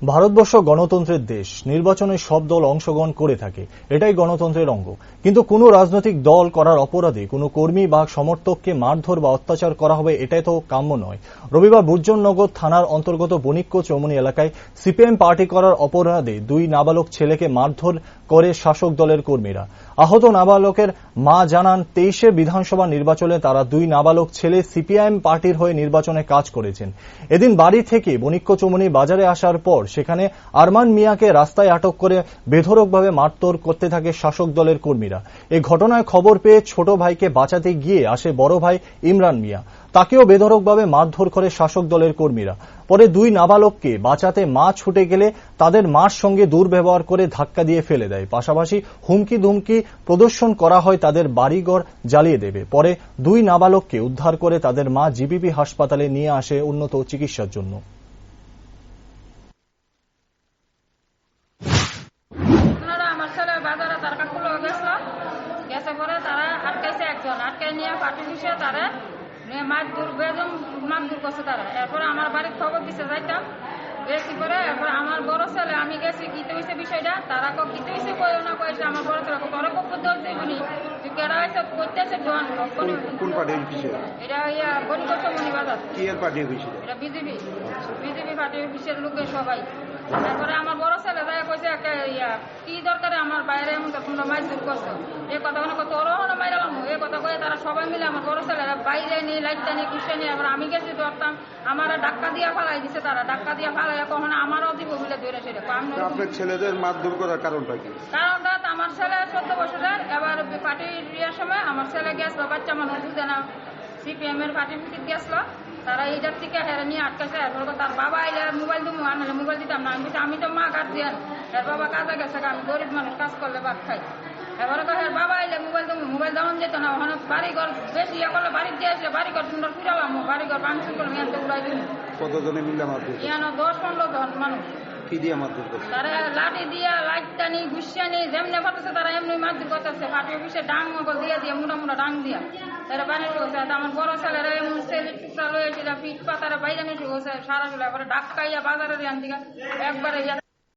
ভারতবর্ষ গণতন্ত্রের দেশ। নির্বাচনে সব দল অংশগ্রহণ করে থাকে, এটাই গণতন্ত্রের অঙ্গ। কিন্তু কোনো রাজনৈতিক দল করার অপরাধে কোনো কর্মী বা সমর্থককে মারধর বা অত্যাচার করা হবে, এটাই তো কাম্য নয়। রবিবার বুর্জননগর থানার অন্তর্গত বণিক্য চৌমুহনী এলাকায় সিপিএম পার্টি করার অপরাধে 2 নাবালক ছেলেকে মারধর করে শাসক দলের কর্মীরা। আহত নাবালকের মা জানান, 23-এ বিধানসভা নির্বাচনে তারা 2 নাবালক ছেলে সিপিআইএম পার্টির হয়ে নির্বাচনে কাজ করেছেন। এদিন বাড়ি থেকে বণিক্য চৌমুহনী বাজারে আসার পর সেখানে আরমান মিয়াকে রাস্তায় আটক করে বেধড়কভাবে মারধর করতে থাকে শাসক দলের কর্মীরা। এই ঘটনায় খবর পেয়ে ছোট ভাইকে বাঁচাতে গিয়ে আসে বড় ভাই ইমরান মিয়া। তাকেও বেধড়কভাবে মারধর করে শাসক দলের কর্মীরা। পরে 2 নাবালককে বাঁচাতে মা ছুটে গেলে তাদের মার সঙ্গে দুর্ব্যবহার করে ধাক্কা দিয়ে ফেলে দেয়। পাশাপাশি হুমকি ধুমকি প্রদর্শন করা হয় তাদের বাড়িঘর জ্বালিয়ে দেবে। পরে 2 নাবালককে উদ্ধার করে তাদের মা জিবিপি হাসপাতালে নিয়ে আসে উন্নত চিকিৎসার জন্য। মারধর করছে তারা। এরপরে আমার বাড়ির খবর দিতে যাইতাম, গেছি পরে এরপর আমার বড় ছেলে, আমি গেছি গীতে হয়েছে বিষয়টা, তারা গীতে হয়েছে কয়েও না কয়েছে আমার বড় ছেলে তোরা কপ্পর ধরতে বলি কেরা হয়েছে করতেছে জন। কোন পার্টি অফিসে? এটা বণিক্য চৌমুহনী বাজার। কি এর পার্টি অফিসে? এটা বিজেপি পার্টি অফিসের লোকের সবাই। তারপরে আমার বড় ছেলে যাই কইছে কি দরকারে আমার বাইরে এমন তোমরা মাছ দূর করছো, এই কথা মানে কত ওরা মাইরালাম, এই কথা কয়ে তারা সবাই মিলে আমার বড় ছেলে বাইরে নিয়ে লাইটটা নিয়ে কুসে নিয়ে এবার আমি গেছি ধরতাম, আমার ধাক্কা দিয়ে ফালাই দিছে তারা, ধাক্কা দিয়ে ফালাই কখনো আমারও দিব বলে ধরে সেটা। আপনার ছেলেদের মারধর করার কারণটা কি? কারণটা আমার ছেলে 14 বছরের, এবার পার্টির ইয়ের সময় আমার ছেলে গেছিল, বাচ্চা মানুষ বুঝে না, সিপিএম এর পার্টি মিটিং গেছিল, তারা এইটার থেকে হেরে নিয়ে আটকাছে। এরপর তার বাবা আইলে মোবাইল দিব, আনলে মোবাইল দিতাম না, আমি তো মা গার্জিয়ান, এর বাবা কাজে গেছে, আমি গরিব মানুষ কাজ করলে ভাত খাই। এবারে তো এর বাবা আইলে মোবাইল দিব, মোবাইল দেওয়া যেত না, ওখানে বাড়িঘর বেশি ইয়ে করলে বাড়ি দিয়ে আসলে বাড়িঘর সুন্দর ফিরালাম, বাড়িঘর ভাঙচুর করলাম, ইয়ানতে উড়াই দিন। কতজনে মিলে মারধর? ইয়ানো 10-15 জন মানুষ। কি দিয়ে মারধর করছে? তারা লাঠি দিয়া, লাইটটা নি, গুসিয়া নি, যেমনি পাঠাচ্ছে তারা এমনি মারধর করতেছে। পার্টি অফিসে ডাং দিয়ে মোটা মোটা ডাং দিয়া তারা বানিয়ে গেছে। আমার বড় ছেলেরা এমন ছেলে টুকরা লয়েছিল, পিঠ পাতারা বাইরে নিয়ে গেছে সারা চলে, এবারে ডাক্কাইয়া বাজারে দিয়ান দিকে একবারে